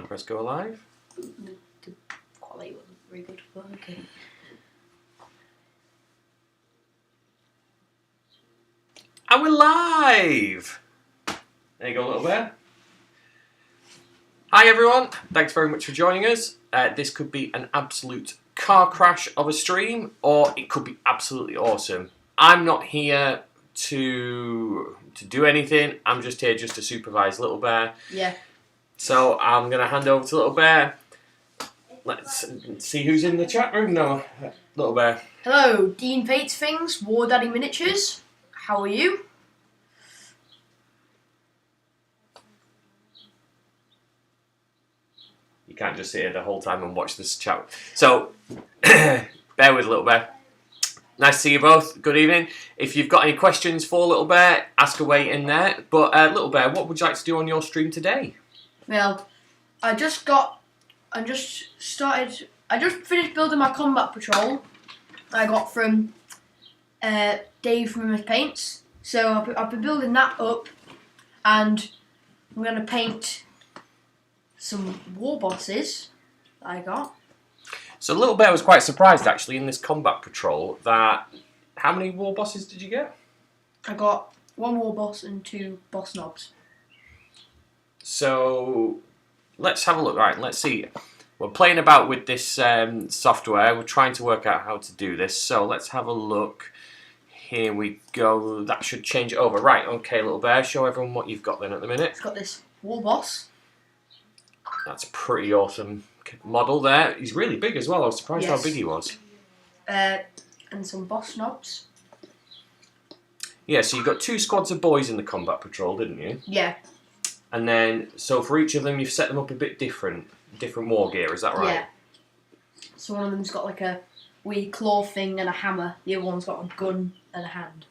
Press go live. The quality wasn't very good, but okay. And we're live! There you go, little bear. Hi everyone, thanks very much for joining us. This could be an absolute car crash of a stream, or it could be absolutely awesome. I'm not here to do anything, I'm just here just to supervise Little Bear. Yeah. So I'm going to hand over to Little Bear. Let's see who's in the chat room now. Little Bear. Hello, Dean Pates Things, War Daddy Miniatures. How are you? You can't just sit here the whole time and watch this chat. So, bear with Little Bear. Nice to see you both. Good evening. If you've got any questions for Little Bear, ask away in there. But Little Bear, what would you like to do on your stream today? Well, I just finished building my Combat Patrol. I got from Dave from MS Paints. So I've been building that up, and I'm going to paint some war bosses that I got. So Little Bear was quite surprised actually in this Combat Patrol that... How many war bosses did you get? I got 1 war boss and 2 boss knobs. So let's have a look. Right, let's see. We're playing about with this software. We're trying to work out how to do this. So let's have a look. Here we go. That should change it over. Right, okay, Little Bear. Show everyone what you've got then at the minute. I've got this war boss. That's a pretty awesome model there. He's really big as well. I was surprised how big he was. And some boss knobs. Yeah, so you've got 2 squads of boys in the Combat Patrol, didn't you? Yeah. And then, so for each of them, you've set them up a bit different war gear, is that right? Yeah. So one of them's got like a wee claw thing and a hammer. The other one's got a gun and a hand.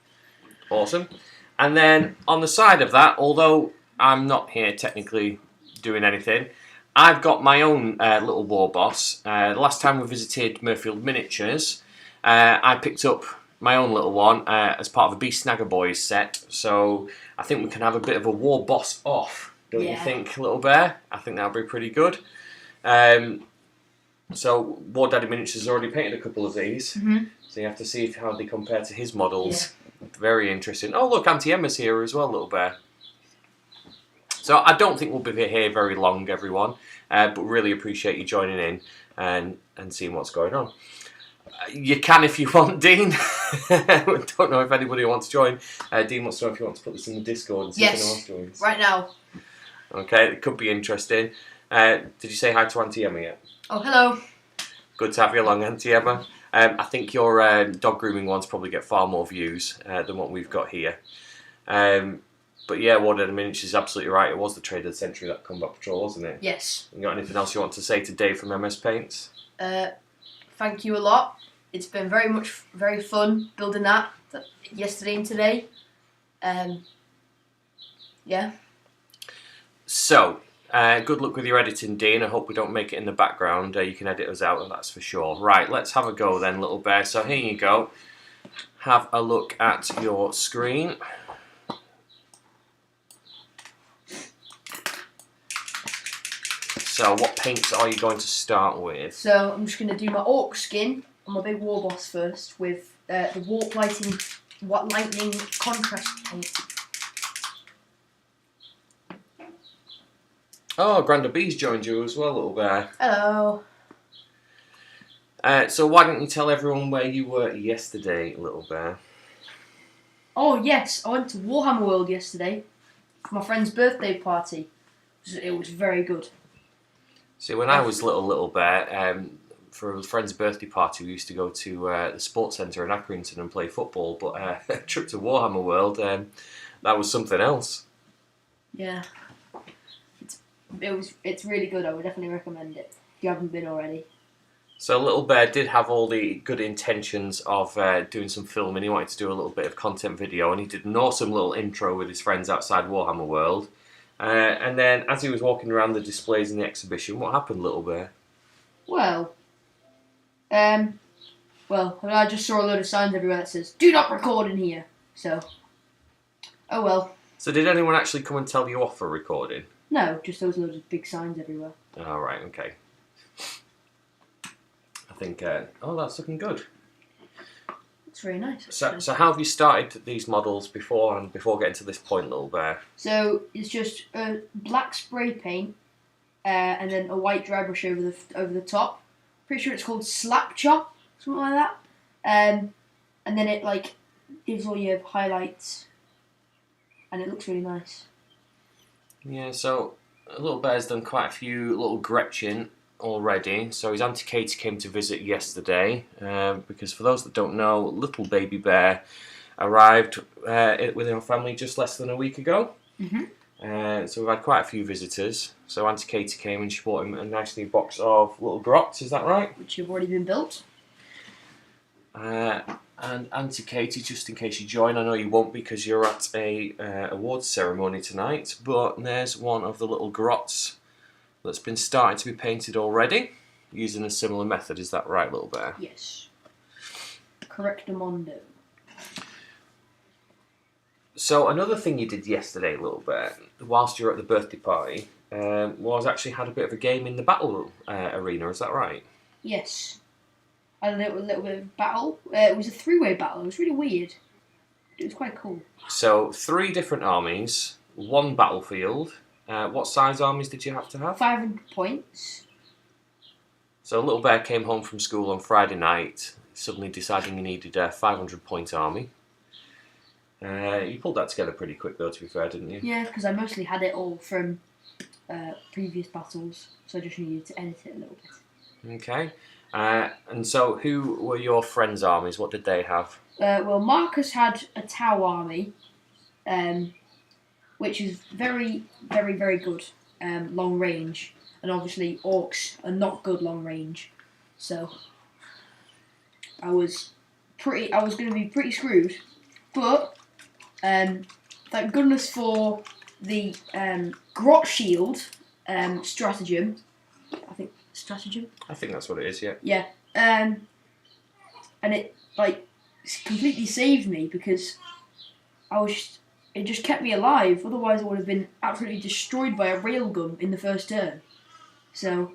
Awesome. And then on the side of that, although I'm not here technically doing anything, I've got my own little war boss. The last time we visited Murfield Miniatures, I picked up my own little one as part of a Beast Snagger Boys set. So I think we can have a bit of a war boss off, don't you think, Little Bear? I think that'll be pretty good. So War Daddy Miniatures has already painted a couple of these. So you have to see how they compare to his models. Yeah. Very interesting. Oh look, Auntie Emma's here as well, Little Bear. So I don't think we'll be here very long, everyone. But really appreciate you joining in and seeing what's going on. You can if you want, Dean. I don't know if anybody wants to join. Dean wants to know if you want to put this in the Discord and see if anyone else joins. Right now. Okay, it could be interesting. Did you say hi to Auntie Emma yet? Oh, hello. Good to have you along, Auntie Emma. I think your dog grooming ones probably get far more views than what we've got here. But yeah, War Daddy Miniatures is absolutely right. It was the trade of the century, that Combat Patrol, wasn't it? Yes. You got anything else you want to say to Dave from MS Paints? Thank you a lot. It's been very fun building that yesterday and today. Yeah. So, good luck with your editing, Dean. I hope we don't make it in the background. You can edit us out, and that's for sure. Right, let's have a go then, Little Bear. So here you go. Have a look at your screen. So what paints are you going to start with? So I'm just going to do my orc skin on my big war boss first with the warp lightning contrast paint. Oh, Granda B's joined you as well, Little Bear. Hello. So why don't you tell everyone where you were yesterday, Little Bear? Oh yes, I went to Warhammer World yesterday for my friend's birthday party. It was very good. See, when I was Little Bear, for a friend's birthday party, we used to go to the sports centre in Accrington and play football. But a trip to Warhammer World, that was something else. Yeah, it's really good. I would definitely recommend it if you haven't been already. So Little Bear did have all the good intentions of doing some filming. He wanted to do a little bit of content video, and he did an awesome little intro with his friends outside Warhammer World. And then, as he was walking around the displays in the exhibition, what happened, Little Bear? Well, I just saw a load of signs everywhere that says, "Do not record in here." So, oh well. So did anyone actually come and tell you off for recording? No, just those loads of big signs everywhere. Oh, right, okay. I think, oh, that's looking good. It's very nice. So how have you started these models before getting to this point, Little Bear? So it's just black spray paint, and then a white dry brush over the top. Pretty sure it's called slap chop, something like that. And then it like gives all your highlights, and it looks really nice. Yeah. So Little Bear's done quite a few little Gretchen already. So his Auntie Katie came to visit yesterday, because for those that don't know, little baby bear arrived with our family just less than a week ago. So we've had quite a few visitors. So Auntie Katie came and she bought him a nice new box of little grots, is that right? Which have already been built. And Auntie Katie, just in case you join, I know you won't because you're at a awards ceremony tonight, but there's one of the little grots that's been starting to be painted already, using a similar method. Is that right, Little Bear? Yes. Correctamundo. So another thing you did yesterday, Little Bear, whilst you were at the birthday party, was actually had a bit of a game in the battle arena. Is that right? Yes. I had a little bit of battle. It was a 3-way battle. It was really weird. It was quite cool. So 3 different armies, 1 battlefield. What size armies did you have to have? 500 points. So Little Bear came home from school on Friday night, suddenly deciding he needed a 500-point army. You pulled that together pretty quick, though, to be fair, didn't you? Yeah, because I mostly had it all from previous battles, so I just needed to edit it a little bit. Okay. And so, who were your friends' armies? What did they have? Well, Marcus had a Tau army, which is very, very, very good long range, and obviously orcs are not good long range, so I was going to be pretty screwed, but thank goodness for the Grot Shield stratagem. I think stratagem. I think that's what it is. Yeah. Yeah, and it completely saved me because it just kept me alive. Otherwise, I would have been absolutely destroyed by a railgun in the first turn. So,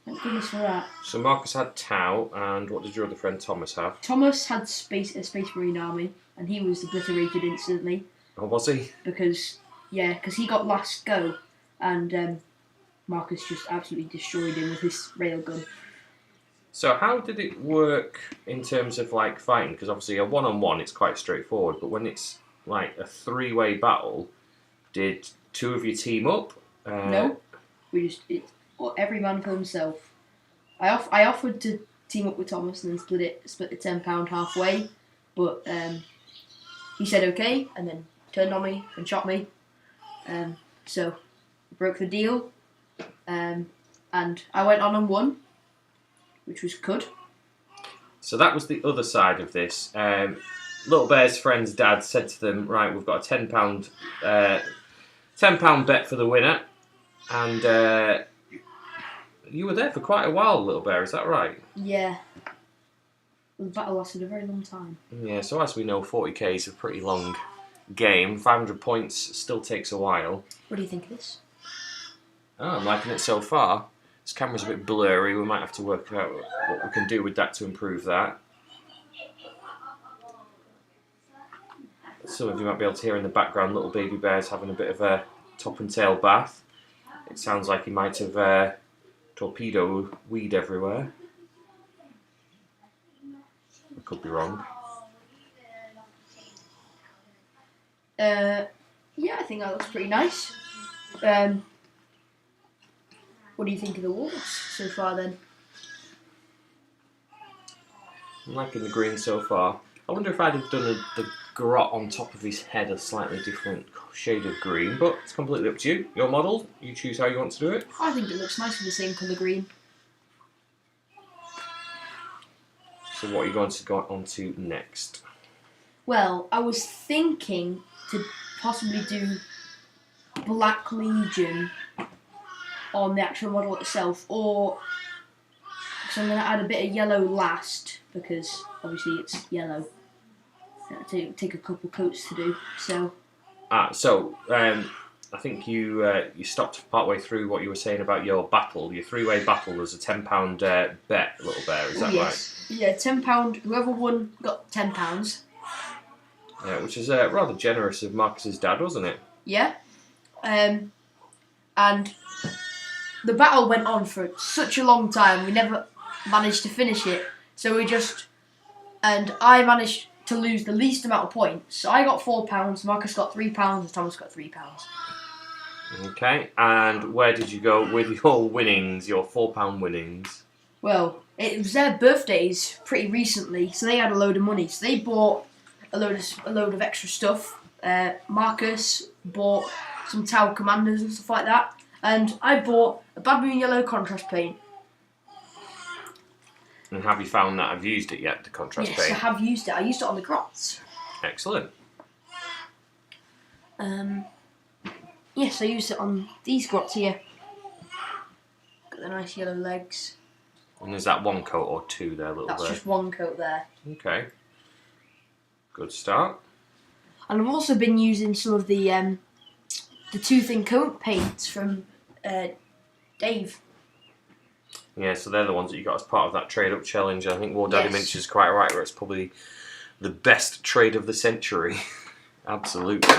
thank goodness for that. So Marcus had Tau, and what did your other friend Thomas have? Thomas had a Space Marine army, and he was obliterated instantly. Oh, was he? Because he got last go, and Marcus just absolutely destroyed him with his railgun. So how did it work in terms of like fighting? Because obviously a 1-on-1 it's quite straightforward, but when it's like a 3-way battle, did 2 of you team up? No, every man for himself. I offered to team up with Thomas and then split the £10 halfway, but he said okay, and then turned on me and shot me. So broke the deal, and I went on and won, which was good. So that was the other side of this. Little Bear's friend's dad said to them, right, we've got a £10 bet for the winner. And you were there for quite a while, Little Bear, is that right? Yeah. The battle lasted a very long time. Yeah, so as we know, 40k is a pretty long game. 500 points still takes a while. What do you think of this? Oh, I'm liking it so far. This camera's a bit blurry. We might have to work out what we can do with that to improve that. Some of you might be able to hear in the background little baby bear's having a bit of a top and tail bath. It sounds like he might have torpedo weed everywhere. I could be wrong. Yeah, I think that looks pretty nice. What do you think of the walls so far then? I'm liking the green so far. I wonder if I'd have done the grot on top of his head a slightly different shade of green, but it's completely up to you. Your model, you choose how you want to do it. I think it looks nice with the same colour green. So what are you going to go on to next? Well, I was thinking to possibly do Black Legion on the actual model itself, or so I'm going to add a bit of yellow last, because obviously it's yellow. It'll take a couple coats to do, so... I think you stopped partway through what you were saying about your battle. Your 3-way battle was a £10 bet, Little Bear. Is that right? Yeah, £10. Whoever won got £10. Yeah, which is rather generous of Marcus's dad, wasn't it? Yeah. And the battle went on for such a long time. We never managed to finish it. So and I managed to lose the least amount of points. So I got £4, Marcus got £3, and Thomas got £3. Okay, and where did you go with your winnings, your £4 winnings? Well, it was their birthdays pretty recently, so they had a load of money. So they bought a load of extra stuff. Marcus bought some Tau Commanders and stuff like that, and I bought a Bad Moon Yellow contrast paint. And have you found that I've used it yet, the contrast paint? Yes, I have used it. I used it on the grots. Excellent. Yes, I used it on these grots here. Got the nice yellow legs. And is that one coat or two there, Little Bear? That's just one coat there. Okay. Good start. And I've also been using some of the tooth and coat paints from Dave. Yeah, so they're the ones that you got as part of that trade-up challenge. I think War Daddy Minch is quite right, where it's probably the best trade of the century. Absolutely.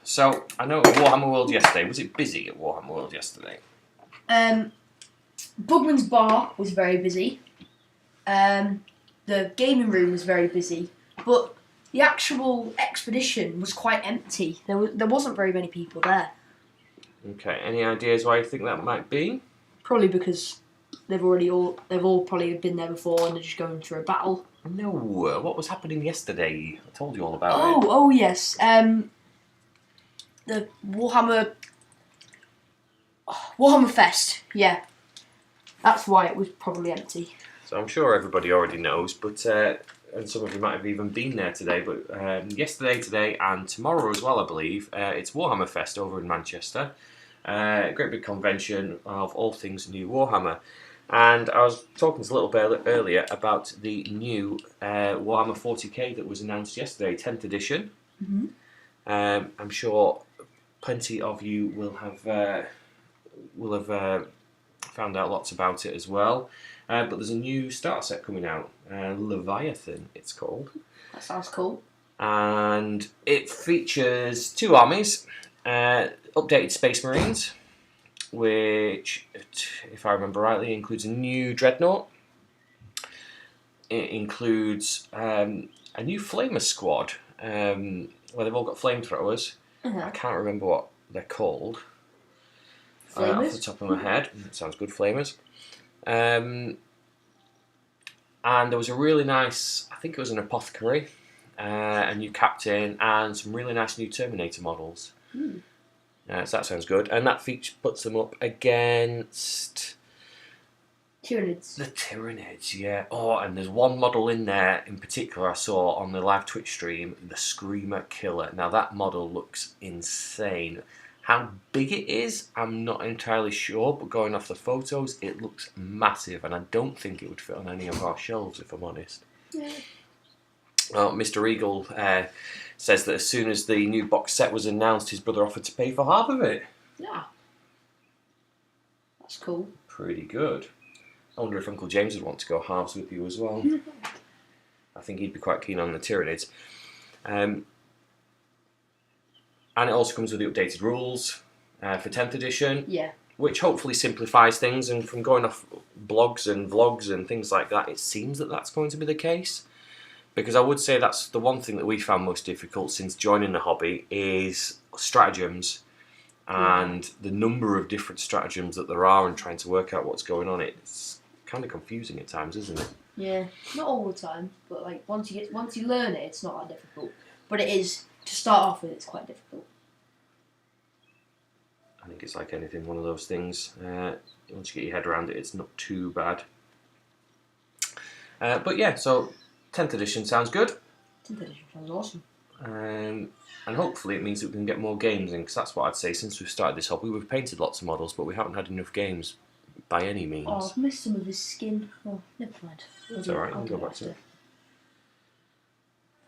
So, I know at Warhammer World yesterday, was it busy at Warhammer World yesterday? Bugman's bar was very busy. The gaming room was very busy. But the actual expedition was quite empty. There wasn't very many people there. Okay, any ideas why you think that might be? Probably because they've all probably been there before and they're just going through a battle. No, what was happening yesterday? I told you all about it. Oh yes. The Warhammer Fest. Yeah, that's why it was probably empty. So I'm sure everybody already knows, but and some of you might have even been there today. But yesterday, today, and tomorrow as well, I believe, it's Warhammer Fest over in Manchester. A great big convention of all things new Warhammer. And I was talking to Little Bear earlier about the new Warhammer 40k that was announced yesterday, 10th edition. Mm-hmm. I'm sure plenty of you will have found out lots about it as well. But there's a new starter set coming out, Leviathan it's called. That sounds cool. And it features 2 armies, updated Space Marines, which, if I remember rightly, includes a new Dreadnought. It includes a new Flamer squad, where they've all got flamethrowers. I can't remember what they're called. Off the top of my head. Sounds good, Flamers. And there was a really nice, I think it was an Apothecary, a new Captain, and some really nice new Terminator models. So that sounds good. And that feature puts them up against Tyranids. The Tyranids, yeah. Oh, and there's one model in there in particular I saw on the live Twitch stream, the Screamer Killer. Now that model looks insane. How big it is, I'm not entirely sure, but going off the photos, it looks massive, and I don't think it would fit on any of our shelves, if I'm honest. Yeah. Well, Mr. Eagle says that as soon as the new box set was announced, his brother offered to pay for half of it. Yeah. That's cool. Pretty good. I wonder if Uncle James would want to go halves with you as well. I think he'd be quite keen on the Tyranids. And it also comes with the updated rules for 10th edition. Yeah. Which hopefully simplifies things, and from going off blogs and vlogs and things like that, it seems that that's going to be the case. Because I would say that's the one thing that we found most difficult since joining the hobby is stratagems. And the number of different stratagems that there are and trying to work out what's going on. It's kind of confusing at times, isn't it? Yeah, not all the time, but like once you learn it, it's not that difficult. But it is, to start off with, it's quite difficult. I think it's like anything, one of those things. Once you get your head around it, it's not too bad. But yeah, so 10th edition sounds good. 10th edition sounds awesome. And hopefully it means that we can get more games in, because that's what I'd say since we've started this hobby. We've painted lots of models, but we haven't had enough games by any means. Oh, I've missed some of his skin. Oh, never mind. That's alright, you can go back to it.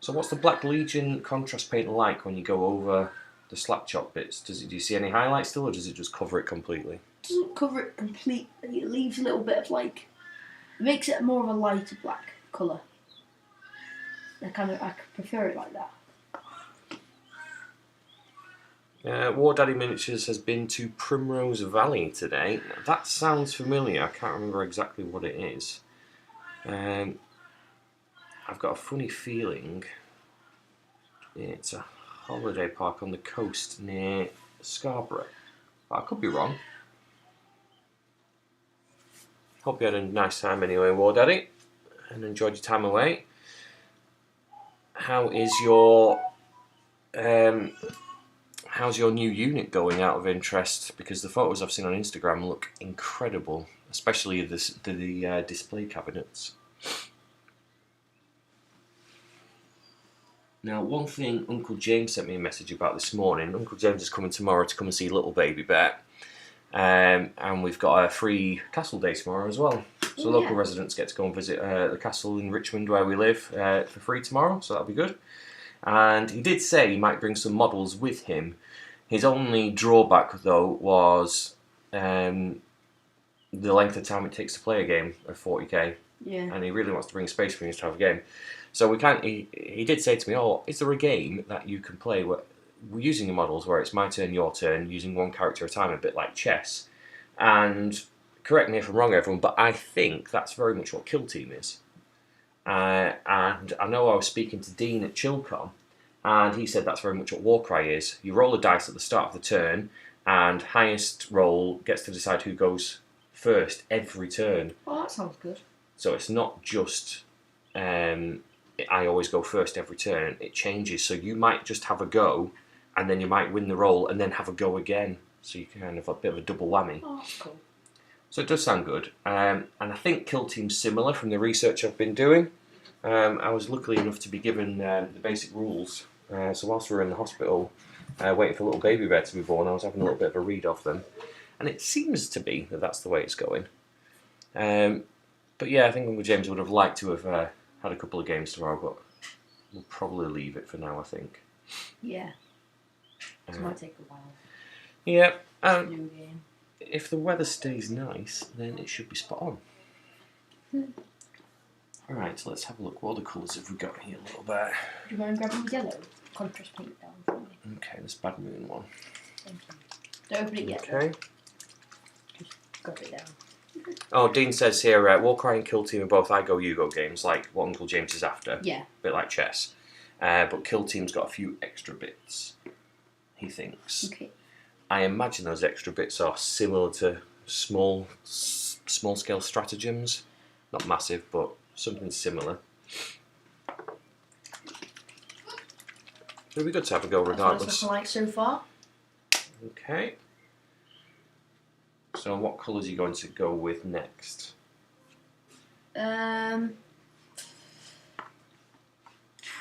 So what's the Black Legion contrast paint like when you go over the slap chop bits? Do you see any highlights still, or does it just cover it completely? It doesn't cover it completely. It leaves a little bit of like, it makes it more of a lighter black colour. I prefer it like that. War Daddy Miniatures has been to Primrose Valley today. That sounds familiar. I can't remember exactly what it is. I've got a funny feeling it's a holiday park on the coast near Scarborough. But I could be wrong. Hope you had a nice time anyway, War Daddy, and enjoyed your time away. How is your how's your new unit going, out of interest? Because the photos I've seen on Instagram look incredible, especially the display cabinets. Now, one thing Uncle James sent me a message about this morning. Uncle James is coming tomorrow to come and see Little Baby Bear. And we've got a free castle day tomorrow as well. So local residents get to go and visit the castle in Richmond where we live for free tomorrow, so that'll be good. And he did say he might bring some models with him. His only drawback, though, was the length of time it takes to play a game of 40k. Yeah. And he really wants to bring Space Marines to have a game. So we can't. He did say to me, "Oh, is there a game that you can play where, using the models where it's my turn, your turn, using one character at a time, a bit like chess?" And correct me if I'm wrong, everyone, but I think that's very much what Kill Team is. And I know I was speaking to Dean at Chilcon, and he said that's very much what Warcry is. You roll a dice at the start of the turn, and highest roll gets to decide who goes first every turn. Oh, that sounds good. So it's not just I always go first every turn. It changes. So you might just have a go, and then you might win the roll, and then have a go again. So you can kind of have a bit of a double whammy. Oh, that's cool. So it does sound good. And I think Kill Team's similar from the research I've been doing. I was lucky enough to be given the basic rules. So whilst we were in the hospital, waiting for little baby bear to be born, I was having a little bit of a read of them. And it seems to be that that's the way it's going. But yeah, I think Uncle James would have liked to have had a couple of games tomorrow, but we'll probably leave it for now, I think. Yeah. It might take a while. Yeah. New game. If the weather stays nice, then it should be spot on. Alright, so let's have a look. What other colours have we got here a little bit? Do you mind grabbing the yellow? Contrast paint down for me. Okay, this Bad Moon one. Thank you. Don't open it yet. Okay. Just grab it down. Oh, Dean says here, Warcry and Kill Team are both I Go, You Go games, like what Uncle James is after. Yeah. A bit like chess. But Kill Team's got a few extra bits, he thinks. Okay. I imagine those extra bits are similar to small-scale stratagems. Not massive, but something similar. It'll be good to have a go regardless. That's what it's looking like so far. Okay. So what colours are you going to go with next?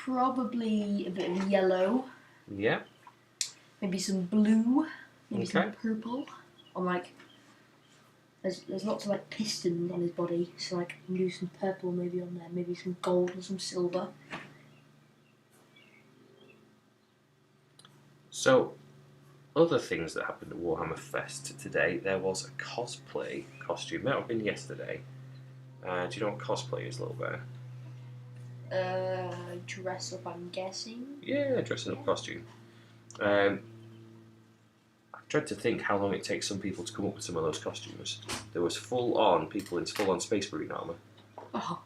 Probably a bit of yellow. Yeah. Maybe some blue. Maybe Okay. some purple. Or like, there's lots of like pistons on his body, so like I can do some purple maybe on there. Maybe some gold and some silver. So, other things that happened at Warhammer Fest today, there was a cosplay costume. That would have been yesterday. Do you know what cosplay is, Little Bear? Dress up, I'm guessing. Yeah, dressing up costume. I tried to think how long it takes some people to come up with some of those costumes. There was full-on people in full-on Space Marine armour. Oh,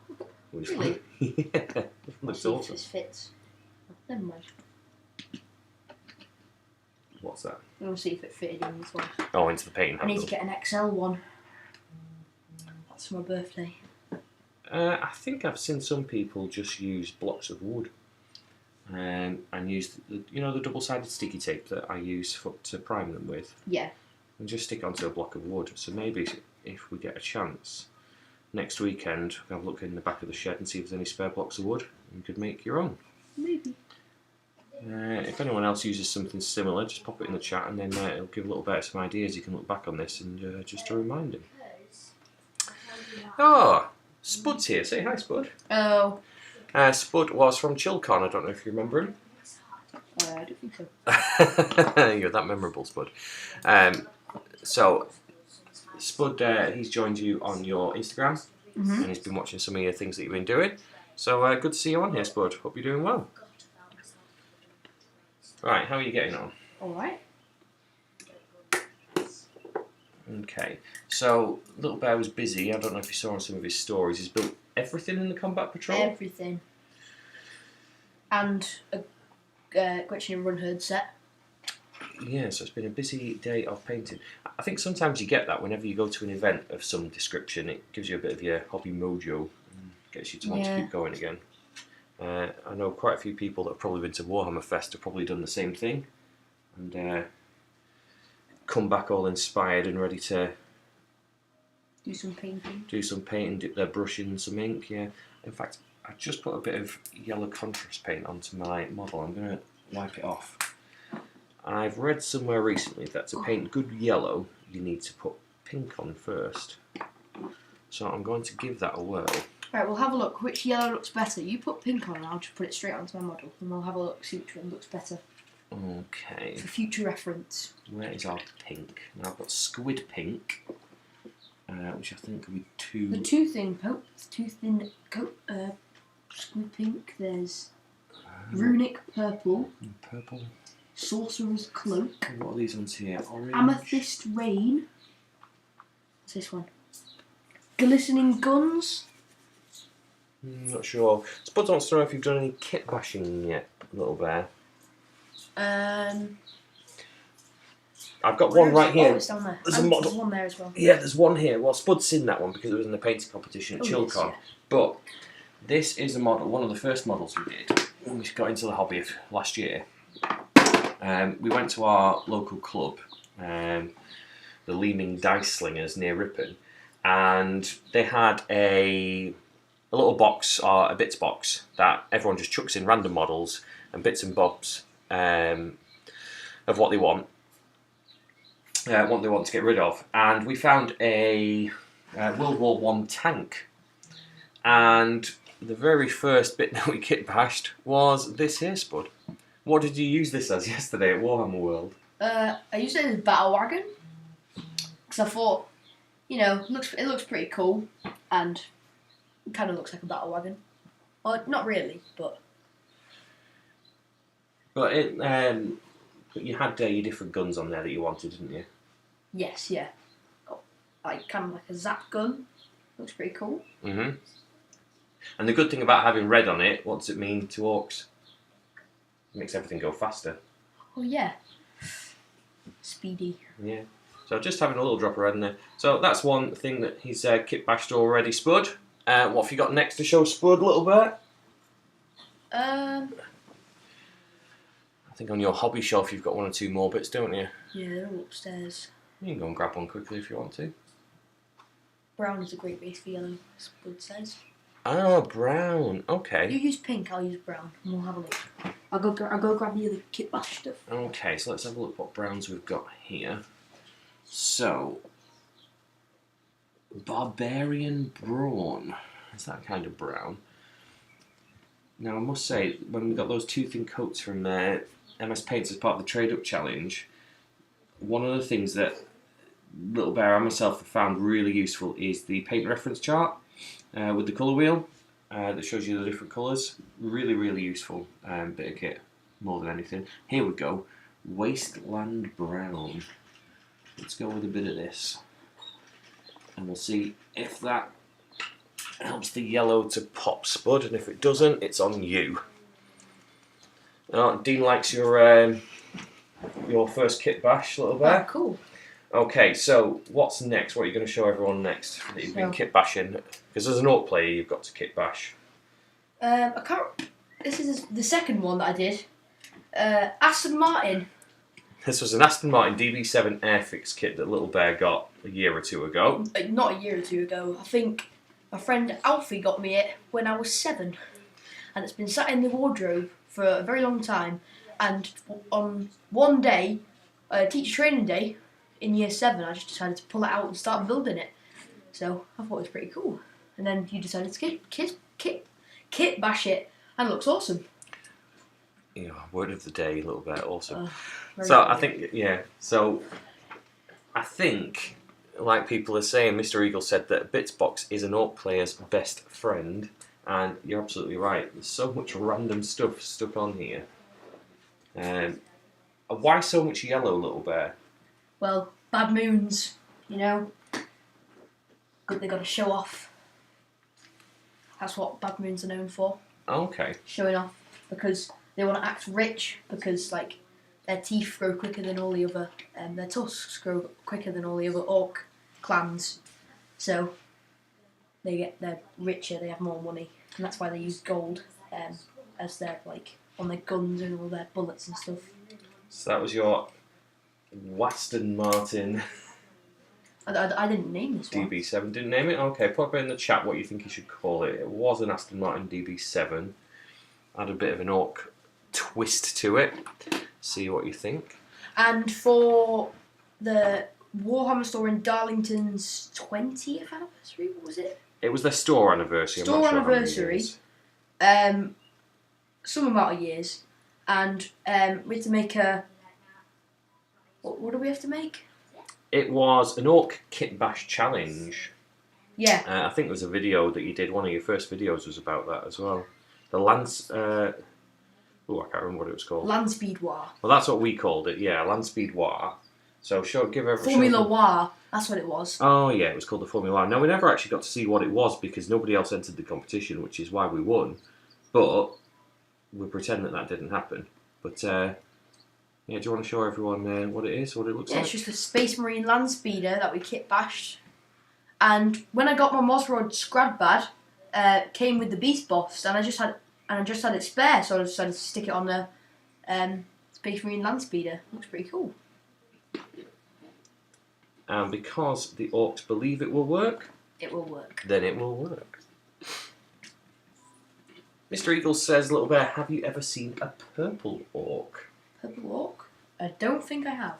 Which really? Yeah, looks see if awesome. this fits. Oh, never mind. What's that? We'll see if it fitted in this one. Oh, into the painting I need handle. to get an XL one. That's for my birthday. I think I've seen some people just use blocks of wood and use the double-sided sticky tape that I use to prime them with, Yeah. and just stick it onto a block of wood. So maybe if we get a chance next weekend, we'll have a look in the back of the shed and see if there's any spare blocks of wood, and you could make your own. Maybe. If anyone else uses something similar, just pop it in the chat, and then it'll give a little bit of some ideas. You can look back on this and just to remind him. Oh, Spud's here. Say hi, Spud. Oh. Spud was from ChillCon. I don't know if you remember him. I don't think so. You're that memorable, Spud. So, Spud, he's joined you on your Instagram, and he's been watching some of your things that you've been doing. So, good to see you on here, Spud. Hope you're doing well. Right, how are you getting on? Alright. Okay, so Little Bear was busy. I don't know if you saw on some of his stories. He's built everything in the Combat Patrol. Everything. And a Gretchen and Run Herd set. Yeah, so it's been a busy day of painting. I think sometimes you get that whenever you go to an event of some description. It gives you a bit of your hobby mojo and gets you to want to keep going again. I know quite a few people that have probably been to Warhammer Fest have probably done the same thing. And come back all inspired and ready to do some painting. Dip their brush in some ink, yeah. In fact, I just put a bit of yellow contrast paint onto my model. I'm going to wipe it off. I've read somewhere recently that to paint good yellow, you need to put pink on first. So I'm going to give that a whirl. Right, we'll have a look. Which yellow looks better? You put pink on and I'll just put it straight onto my model. And we'll have a look, see which one looks better. Okay. For future reference. Where is our pink? Now I've got squid pink, which I think will be too... The too thin coat, squid pink. There's runic purple. Purple. Sorcerer's cloak. What are these ones here? Orange. Amethyst rain. What's this one? Glistening guns. Not sure. Spud wants to know if you've done any kit bashing yet, Little Bear. I've got one right here. Oh, it's down there. There's a model. There's one there as well. Yeah, there's one here. Well, Spud's seen that one because it was in the painting competition at ChillCon. Yes, yeah. But this is a model, one of the first models we did when we got into the hobby of last year. We went to our local club, the Leeming Dice Slingers near Ripon, and they had a little box, or a bits box, that everyone just chucks in random models and bits and bobs of what they want to get rid of. And we found a World War I tank, and the very first bit that we kit bashed was this here, Spud. What did you use this as yesterday at Warhammer World? I used it as a battle wagon because I thought, you know, it looks pretty cool and it kind of looks like a battle wagon. Well, not really, but. But it, you had your different guns on there that you wanted, didn't you? Yes, yeah. Got like kind of like a zap gun. Looks pretty cool. Mhm. And the good thing about having red on it, what does it mean to orcs? It makes everything go faster. Oh yeah. Speedy. Yeah. So just having a little drop of red in there. So that's one thing that he's kit bashed already, Spud. What have you got next to show, Spud, a little bit? I think on your hobby shelf you've got one or two more bits, don't you? Yeah, they're all upstairs. You can go and grab one quickly if you want to. Brown is a great base for yellow, as Bud says. Ah, brown. Okay. You use pink, I'll use brown, and we'll have a look. I'll go grab the other kit bash stuff. Okay, so let's have a look what browns we've got here. So, Barbarian Brawn. Is that kind of brown? Now, I must say, when we got those two thin coats from MS Paints as part of the Trade Up Challenge, one of the things that Little Bear and myself have found really useful is the paint reference chart with the colour wheel that shows you the different colours. Really, really useful bit of kit, more than anything. Here we go. Wasteland Brown. Let's go with a bit of this. And we'll see if that helps the yellow to pop, Spud, and if it doesn't, it's on you. Dean likes your first kit bash, Little Bear. Oh, cool. Okay, so what's next? What are you going to show everyone next that you've been kit bashing? Because as an Ork player, you've got to kit bash. This is the second one that I did. Aston Martin. This was an Aston Martin DB7 Airfix kit that Little Bear got a year or two ago. Not a year or two ago. I think my friend Alfie got me it when I was 7. And it's been sat in the wardrobe for a very long time. And on one day, teacher training day, in year 7, I just decided to pull it out and start building it. So I thought it was pretty cool. And then you decided to kit bash it, and it looks awesome. Yeah, word of the day, a little bit awesome. So I think, like people are saying, Mr. Eagle said that Bitsbox is an Ork player's best friend, and you're absolutely right. There's so much random stuff stuck on here. Why so much yellow, Little Bear? Well, bad moons, you know. Good, they got to show off. That's what bad moons are known for. Okay. Showing off, because they want to act rich, because like their teeth grow quicker than all the other, their tusks grow quicker than all the other Ork clans. So they're richer, they have more money, and that's why they use gold as their like on their guns and all their bullets and stuff. So that was your Aston Martin I didn't name this one. DB7. Didn't name it? Okay, pop it in the chat what you think you should call it. It was an Aston Martin DB7. Add a bit of an Ork twist to it. See what you think. And for the Warhammer store in Darlington's 20th anniversary, what was it? It was their store anniversary. Store anniversary. Some amount of years. And we had to make a... What do we have to make? It was an Ork Kit Bash challenge. Yeah. I think there was a video that you did. One of your first videos was about that as well. The Lance... I can't remember what it was called. Land Speed War. Well, that's what we called it, yeah. Land Speed War. So, give everyone... Formula War. That's what it was. Oh, yeah, it was called the Formula War. Now, we never actually got to see what it was because nobody else entered the competition, which is why we won. But we'll pretend that didn't happen. But, do you want to show everyone what it is, what it looks like? Yeah, it's just a Space Marine land speeder that we kit bashed. And when I got my Mosrod Scrad Bad, came with the Beast Boss, and I just had it spare, so I decided to stick it on the Space Marine land speeder. Looks pretty cool. And because the Orks believe it will work, then it will work. Mr. Eagle says, Little Bear, have you ever seen a purple Ork? Purple Ork? I don't think I have.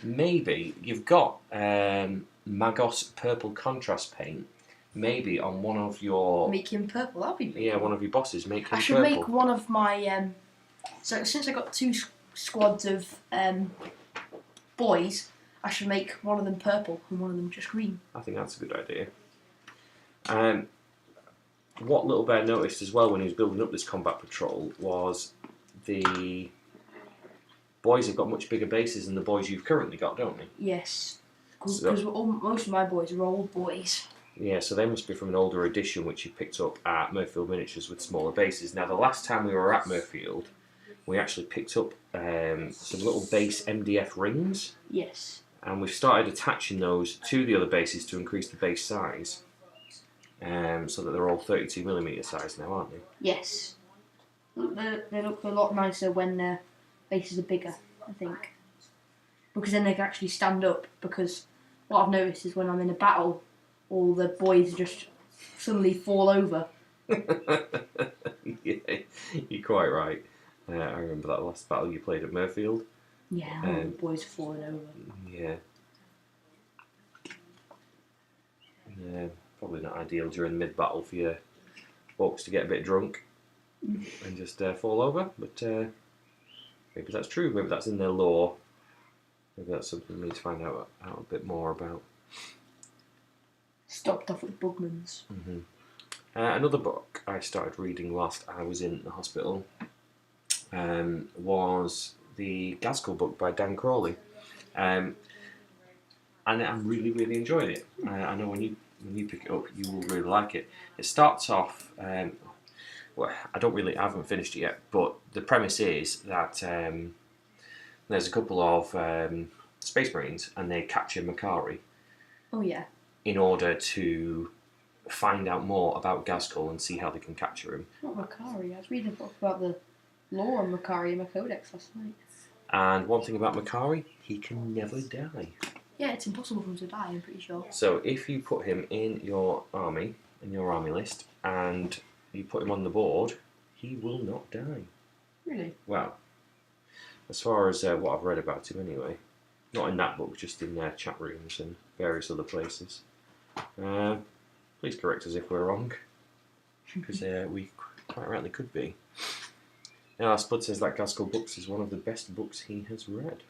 Maybe. You've got Magos purple contrast paint. Maybe on one of your... Make him purple, that'd be really Yeah, cool. one of your bosses, make him I should purple. make one of my... so since I got two squads of boys, I should make one of them purple and one of them just green. I think that's a good idea. What Little Bear noticed as well when he was building up this combat patrol was the boys have got much bigger bases than the boys you've currently got, don't they? Yes, because most of my boys are old boys. Yeah, so they must be from an older edition which you picked up at Murfield Miniatures with smaller bases. Now, the last time we were at Murfield, we actually picked up some little base MDF rings. Yes. And we've started attaching those to the other bases to increase the base size. So that they're all 32mm size now, aren't they? Yes. They look a lot nicer when their bases are bigger, I think. Because then they can actually stand up, because what I've noticed is when I'm in a battle, all the boys just suddenly fall over. Yeah, you're quite right. I remember that last battle you played at Murfield. Yeah, all the boys are falling over. Yeah. Probably not ideal during mid-battle for your folks to get a bit drunk and just fall over, but maybe that's true, maybe that's in their lore. Maybe that's something we need to find out a bit more about. Stopped off at Bugman's. Mm-hmm. Another book I started reading whilst I was in the hospital was the Gaskell book by Dan Crawley, and I really, really enjoyed it. I know when you pick it up, you will really like it. It starts off, well, I haven't finished it yet, but the premise is that there's a couple of Space Marines and they capture Makari. Oh yeah. In order to find out more about Gaskell and see how they can capture him. Not Makari, I was reading a book about the lore on Makari in my codex last night. And one thing about Makari, he can never die. Yeah, it's impossible for him to die, I'm pretty sure. So if you put him in your army list, and you put him on the board, he will not die. Really? Well, as far as what I've read about him anyway. Not in that book, just in chat rooms and various other places. Please correct us if we're wrong, because we Quite rightly could be. Now, Spud says that Gaskell Books is one of the best books he has read.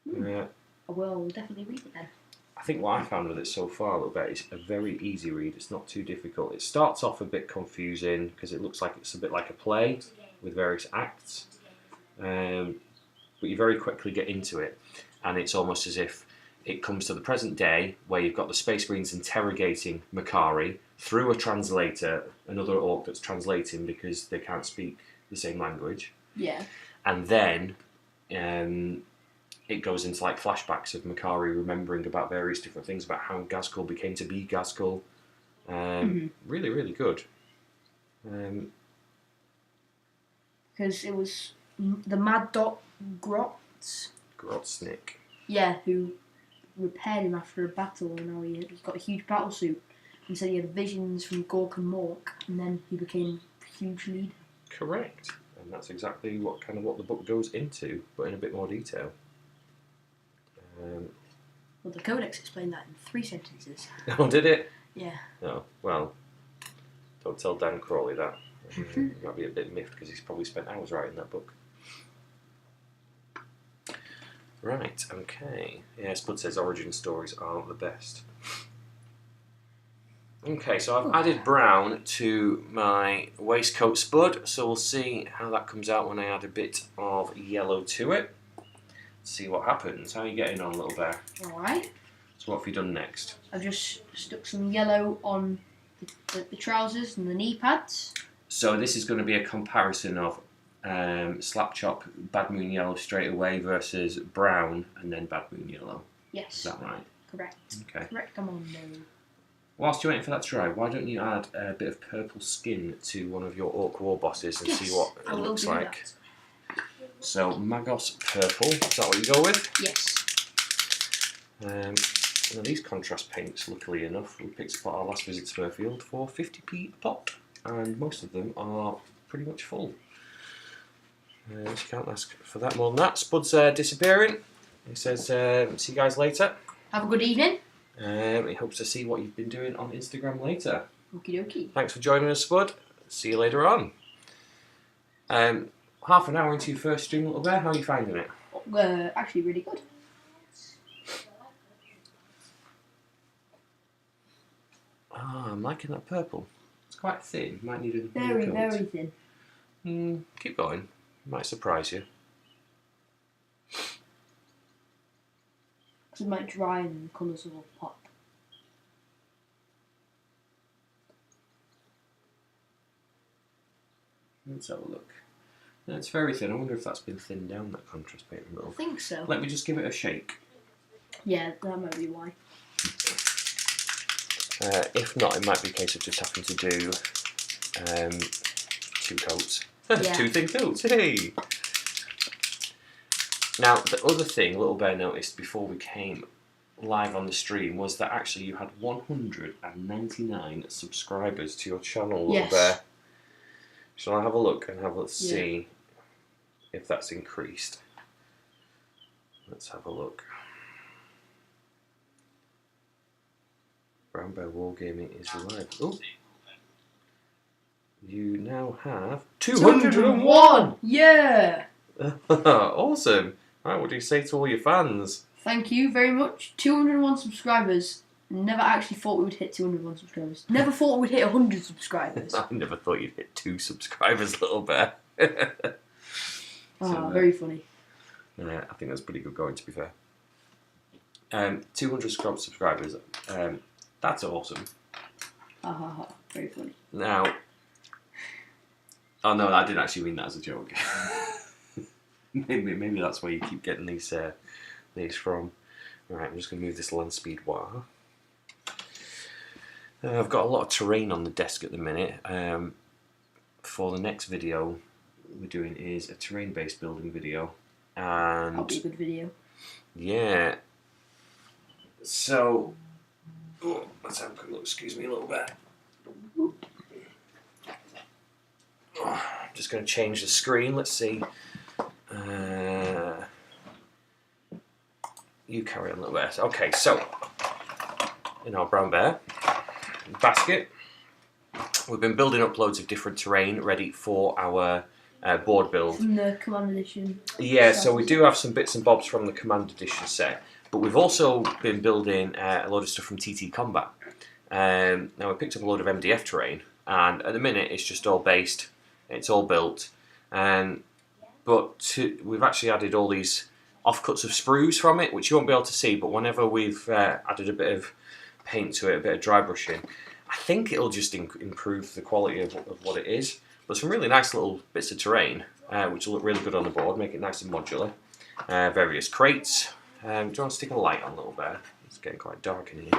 We'll definitely read it then. I think what I found with it so far a little bit is a very easy read. It's not too difficult. It starts off a bit confusing because it looks like it's a bit like a play with various acts. But you very quickly get into it, and it's almost as if it comes to the present day where you've got the Space Marines interrogating Makari through a translator, another Ork that's translating because they can't speak the same language. Yeah. And then it goes into like flashbacks of Makari remembering about various different things about how Gaskell became to be Gaskell. Really, really good. Because it was the Mad Dog Grotznik. Yeah, who repaired him after a battle, and now he's got a huge battle suit. And said he had visions from Gork and Mork, and then he became a huge leader. Correct, and that's exactly what the book goes into, but in a bit more detail. Well, the Codex explained that in 3 sentences. Oh, did it? Yeah. Oh, well, don't tell Dan Crawley that. He might be a bit miffed because he's probably spent hours writing that book. Right, okay. Yeah, Spud says origin stories aren't the best. Okay, so I've added brown to my waistcoat, Spud, so we'll see how that comes out when I add a bit of yellow to it. See what happens. How are you getting on, little bear? Alright. So what have you done next? I've just stuck some yellow on the trousers and the knee pads. So this is going to be a comparison of Slap Chop Bad Moon Yellow straight away versus brown and then Bad Moon Yellow. Yes. Is that right? Correct. Okay. Correct, come on, no. Whilst you're waiting for that to dry, why don't you add a bit of purple skin to one of your Orc War bosses and see what it looks like? That. So, Magos Purple, is that what you go with? Yes. Now these contrast paints, luckily enough, we picked up at our last visit to Smurfield for 50p a pop, and most of them are pretty much full. So you can't ask for that more than that. Spud's disappearing. He says, see you guys later. Have a good evening. He hopes to see what you've been doing on Instagram later. Okie dokie. Thanks for joining us, Spud. See you later on. Half an hour into your first stream, little bear. How are you finding it? Actually, really good. I'm liking that purple. It's quite thin. Might need a Very, coat. very thin. Keep going. Might surprise you. Because it might dry and the colours will pop. Let's have a look. No, it's very thin. I wonder if that's been thinned down, that contrast paint a little. I think so. Let me just give it a shake. Yeah, that might be why. If not, it might be a case of just having to do 2 coats. Yeah. 2 thin coats, hey! Now, the other thing Little Bear noticed before we came live on the stream was that actually you had 199 subscribers to your channel, Little Bear. Shall I have a look and let's see if that's increased? Let's have a look. BrownBear Wargaming is live. Oh, you now have 201! Yeah! Awesome! Right, what do you say to all your fans? Thank you very much. 201 subscribers. Never actually thought we would hit 201 subscribers. Never thought we'd hit 100 subscribers. I never thought you'd hit 2 subscribers, Little Bear. Very funny. I think that's pretty good going, to be fair. 200 subscribers. That's awesome. Very funny. Now, oh no, I didn't actually mean that as a joke. maybe that's where you keep getting these from. Right, I'm just going to move this land speed wire. I've got a lot of terrain on the desk at the minute. For the next video we're doing is a terrain-based building video, and that'll be a good video. Yeah. So, let's have a quick look. Excuse me a little bit. I'm just going to change the screen. Let's see. You carry on a little bit. Okay, so in our brown bear basket, we've been building up loads of different terrain ready for our board build. From the Command Edition. Yeah, so we do have some bits and bobs from the Command Edition set, but we've also been building a load of stuff from TT Combat. Now we picked up a load of MDF terrain, and at the minute it's just all based, it's all built, but we've actually added all these offcuts of sprues from it, which you won't be able to see, but whenever we've added a bit of paint to it, a bit of dry brushing, I think it'll just improve the quality of what it is. But some really nice little bits of terrain, which will look really good on the board, make it nice and modular. Various crates. Do you want to stick a light on, little bear? It's getting quite dark in here.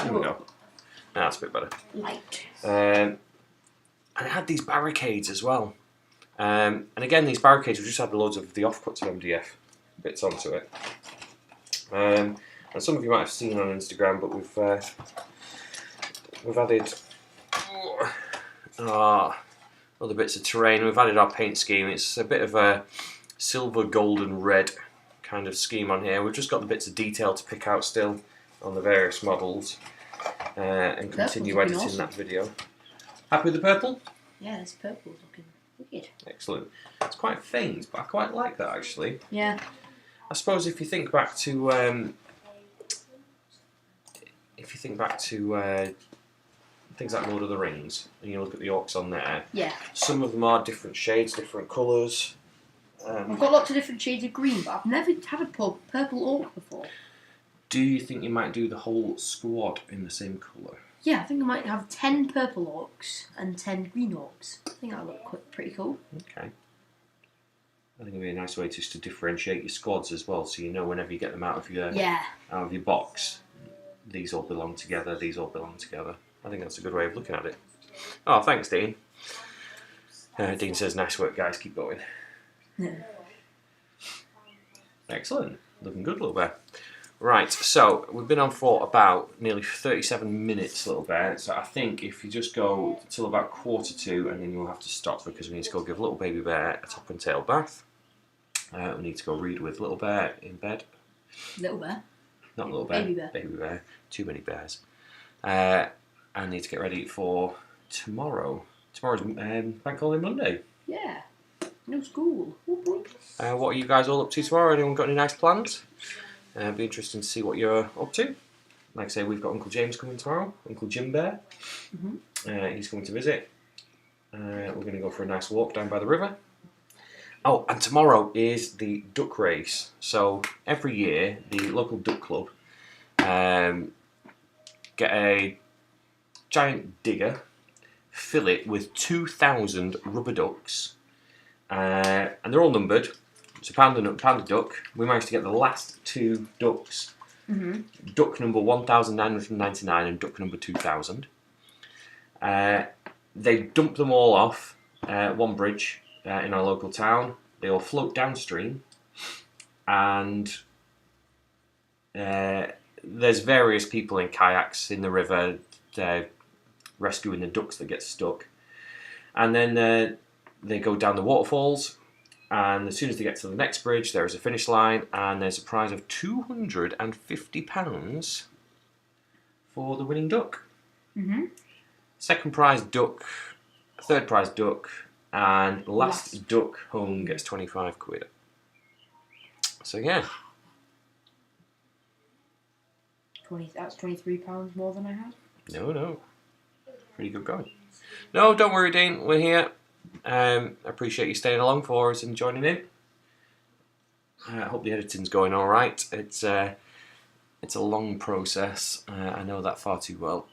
There we go. That's a bit better. Light. And it had these barricades as well. And again, these barricades, we just had loads of the offcuts of MDF bits onto it. And some of you might have seen on Instagram, but we've added other bits of terrain. We've added our paint scheme. It's a bit of a silver, gold and red kind of scheme on here. We've just got the bits of detail to pick out still on the various models and continue editing awesome. That video. Happy with the purple? Yeah, this purple's looking wicked. Excellent. It's quite faint, but I quite like that actually. Yeah. I suppose if you think back to things like Lord of the Rings, and you look at the orcs on there, yeah, some of them are different shades, different colours. I've got lots of different shades of green, but I've never had a purple orc before. Do you think you might do the whole squad in the same colour? Yeah, I think I might have 10 purple orcs and 10 green orcs. I think that'll look pretty cool. Okay. I think it'd be a nice way just to differentiate your squads as well, so you know whenever you get them out of your box, these all belong together, these all belong together. I think that's a good way of looking at it. Oh, thanks, Dean. Dean says, nice work, guys, keep going. Yeah. Excellent. Looking good, little bear. Right, so we've been on for about nearly 37 minutes, little bear. So I think if you just go till about 1:45, and then you'll have to stop because we need to go give little baby bear a top and tail bath. We need to go read with little bear in bed. Little bear? Not little bear. Baby bear. Baby bear. Too many bears. I need to get ready for tomorrow. Tomorrow's Bank Holiday Monday. Yeah. No school. What are you guys all up to tomorrow? Anyone got any nice plans? It'd be interesting to see what you're up to. Like I say, we've got Uncle James coming tomorrow, Uncle Jim Bear. Mm-hmm. He's coming to visit. We're going to go for a nice walk down by the river. Oh, and tomorrow is the duck race. So every year, the local duck club get a giant digger, fill it with 2,000 rubber ducks, and they're all numbered. It's a pound a duck. We managed to get the last 2 ducks. Mm-hmm. Duck number 1,999 and duck number 2,000. They dump them all off one bridge in our local town. They all float downstream, and there's various people in kayaks in the river rescuing the ducks that get stuck. And then they go down the waterfalls. And as soon as they get to the next bridge, there is a finish line, and there's a prize of £250 for the winning duck. Mm-hmm. Second prize duck, third prize duck, and last duck home gets 25 quid. So yeah. That's £23 more than I had. No. Pretty good going. No, don't worry, Dean. We're here. Appreciate you staying along for us and joining in. I hope the editing's going all right. It's a long process. I know that far too well.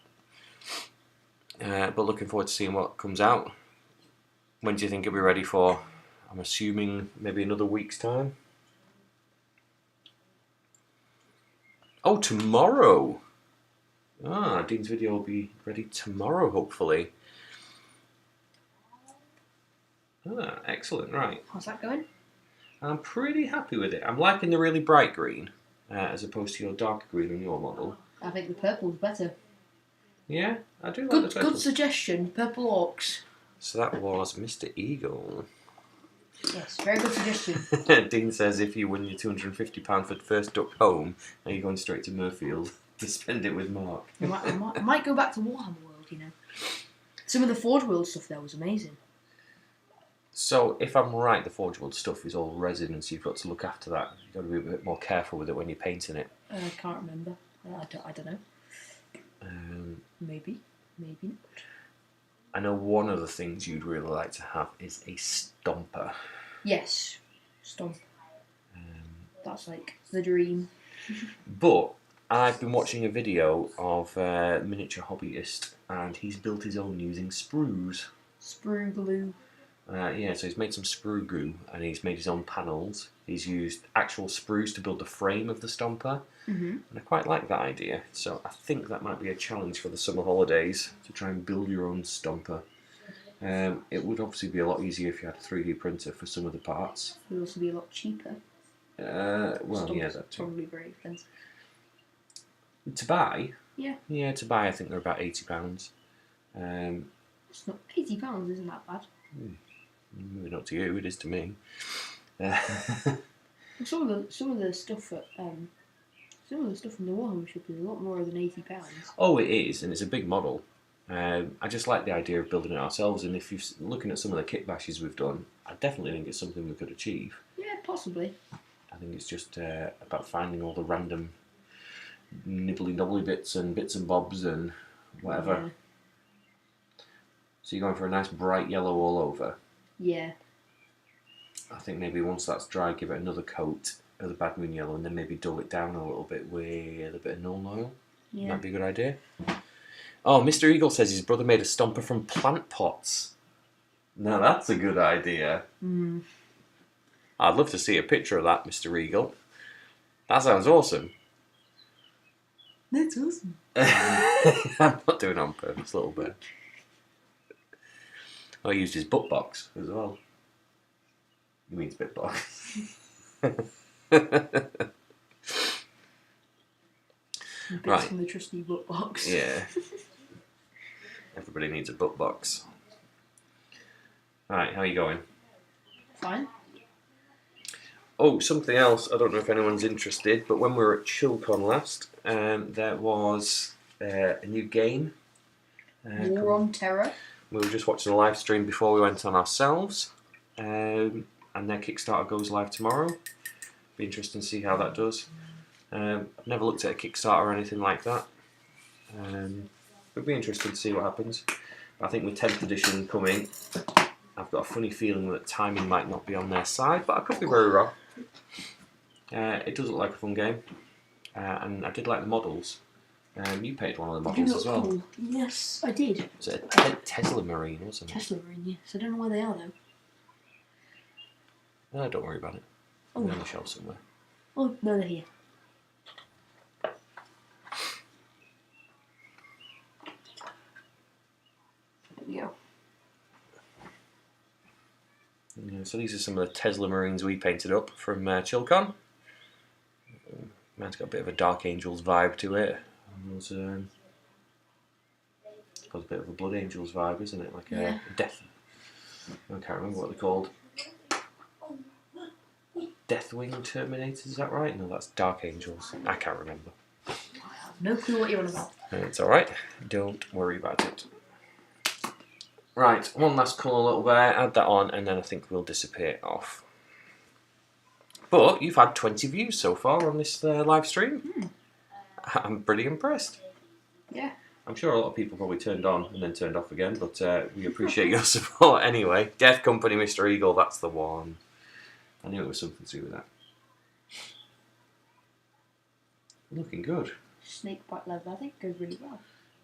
But looking forward to seeing what comes out. When do you think it'll be ready for? I'm assuming maybe another week's time. Oh, tomorrow. Dean's video will be ready tomorrow, hopefully. Excellent, right. How's that going? I'm pretty happy with it. I'm liking the really bright green, as opposed to your dark green on your model. I think the purple's better. Yeah, I do like the purple. Good suggestion, purple orcs. So that was Mr. Eagle. Yes, very good suggestion. Dean says if you win your £250 for the first duck home, are you going straight to Murfield? to spend it with Mark. I might go back to Warhammer World, you know. Some of the Forge World stuff there was amazing. So, if I'm right, the Forge World stuff is all resin, and so you've got to look after that. You've got to be a bit more careful with it when you're painting it. I can't remember. I don't know. Maybe not. I know one of the things you'd really like to have is a stomper. Yes, stomp. That's like the dream. But I've been watching a video of a miniature hobbyist, and he's built his own using sprues. Sprue glue. Yeah, so he's made some sprue glue, and he's made his own panels. He's used actual sprues to build the frame of the stomper, and I quite like that idea. So I think that might be a challenge for the summer holidays, to try and build your own stomper. It would obviously be a lot easier if you had a 3D printer for some of the parts. It would also be a lot cheaper. Well, Stomper's yeah, that too. probably very expensive. To buy? Yeah. Yeah, to buy I think they're about £80. It's not £80, isn't that bad? Maybe not to you, it is to me. Some of the stuff at some of the stuff in the Warhammer shop is a lot more than £80. Oh, it is, and it's a big model. I just like the idea of building it ourselves, and if you're looking at some of the kit bashes we've done, I definitely think it's something we could achieve. Yeah, possibly. I think it's just about finding all the random nibbly-nobbly bits and bobs and whatever. Yeah. So you're going for a nice bright yellow all over. Yeah. I think maybe once that's dry, give it another coat of the Bad Moon Yellow, and then maybe dull it down a little bit with a bit of Nuln Oil. Yeah. Might be a good idea. Oh, Mr. Eagle says his brother made a stomper from plant pots. Now that's a good idea. I'd love to see a picture of that, Mr. Eagle. That sounds awesome. That's awesome. I'm not doing it on purpose, little bit. I used his butt box as well. He means bit box. Bits from the trusty butt box. Yeah. Everybody needs a butt box. Right, how are you going? Fine. Oh, something else. I don't know if anyone's interested, but when we were at ChillCon last, there was a new game. War on Terror. We were just watching a live stream before we went on ourselves, and their Kickstarter goes live tomorrow. Be interesting to see how that does. I've never looked at a Kickstarter or anything like that. It'd be interesting to see what happens. I think with 10th edition coming, I've got a funny feeling that timing might not be on their side, but I could be very wrong. It does look like a fun game, and I did like the models. You painted one of the models as well. Cool. Yes, I did. It's a Tesla Marine, wasn't it? Tesla Marine, yes. I don't know where they are though. Don't worry about it. Oh. They're on the shelf somewhere. Oh, no, they're here. There we go. Yeah, so these are some of the Tesla Marines we painted up from ChillCon. Mine's got a bit of a Dark Angels vibe to it. It's got a bit of a Blood Angels vibe, isn't it? Like a death. I can't remember what they're called. Deathwing Terminators, is that right? No, that's Dark Angels. I can't remember. I have no clue what you're on about. It's alright. Don't worry about it. Right, one last colour little bear, add that on, and then I think we'll disappear off. But you've had 20 views so far on this live stream. I'm pretty impressed. Yeah. I'm sure a lot of people probably turned on and then turned off again, but we appreciate your support anyway. Death Company, Mr. Eagle, that's the one. I knew it was something to do with that. Looking good. Snake bite leather, I think goes really well.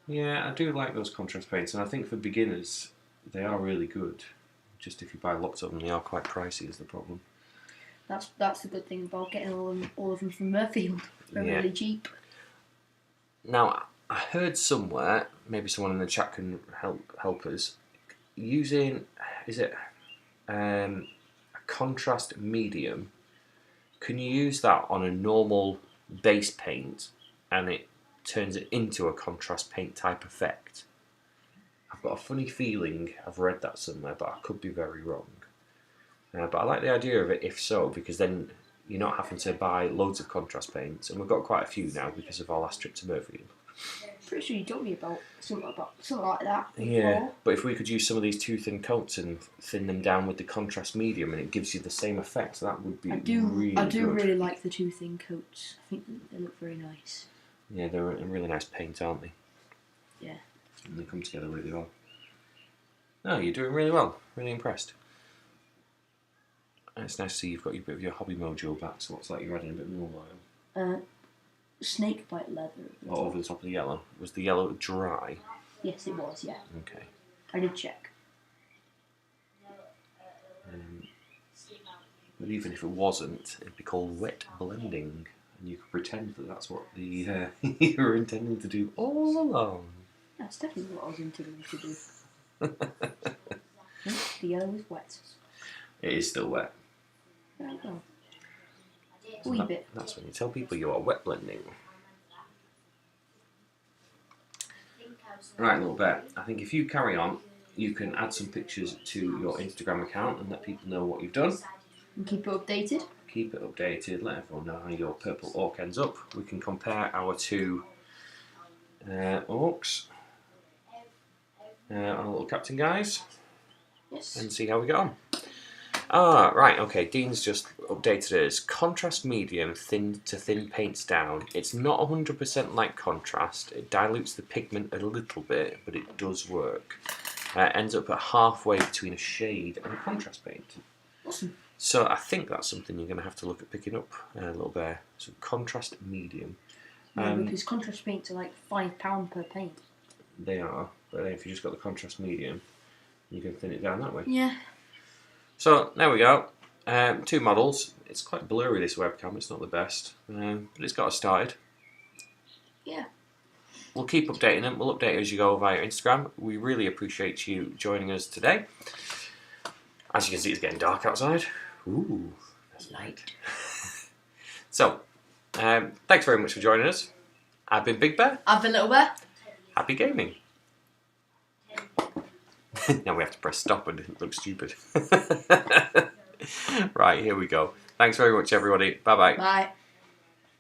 Yeah, I do like those contrast paints, and I think for beginners, they are really good. Just if you buy lots of them, they are quite pricey is the problem. That's the good thing about getting all of them from Murfield. They're really cheap. Now, I heard somewhere, maybe someone in the chat can help us, using, is it a contrast medium, can you use that on a normal base paint and it turns it into a contrast paint type effect? I've got a funny feeling I've read that somewhere, but I could be very wrong. But I like the idea of it if so, because then you're not having to buy loads of contrast paints, and we've got quite a few now because of our last trip to Murphy. Pretty sure you told me about something like that before. Yeah, but if we could use some of these too thin coats and thin them down with the contrast medium, and it gives you the same effect, that would be really good. I do really like the too thin coats. I think they look very nice. Yeah, they're a really nice paint, aren't they? Yeah. And they come together really well. No, you're doing really well. Really impressed. And it's nice to see you've got a bit of your hobby mojo back, so it's like you're adding a bit more oil. Snake bite leather. Or over the top of the yellow. Was the yellow dry? Yes, it was, yeah. Okay. I did check. But even if it wasn't, it'd be called wet blending. And you could pretend that that's what you were intending to do all along. That's definitely what I was intending to do. The yellow is wet. It is still wet. Oh. A wee bit. That's when you tell people you are wet blending. Right, little bear. I think if you carry on, you can add some pictures to your Instagram account and let people know what you've done. And keep it updated. Keep it updated. Let everyone know how your purple orc ends up. We can compare our two orcs, our little captain guys, Yes. and see how we get on. Ah, right, okay, Dean's just updated it as contrast medium, thin to thin paints down. It's not 100% like contrast. It dilutes the pigment a little bit, but it does work. Ends up at halfway between a shade and a contrast paint. Awesome. So I think that's something you're going to have to look at picking up, little bear. So contrast medium. Yeah, because contrast paints are like £5 per paint. They are, but if you just got the contrast medium, you can thin it down that way. Yeah. So there we go. Two models. It's quite blurry, this webcam. It's not the best, but it's got us started. Yeah. We'll keep updating them. We'll update as you go via Instagram. We really appreciate you joining us today. As you can see, it's getting dark outside. Ooh, that's light. So, thanks very much for joining us. I've been Big Bear. I've been Little Bear. Happy gaming. Now we have to press stop and it looks stupid. Right, here we go. Thanks very much, everybody. Bye-bye. Bye.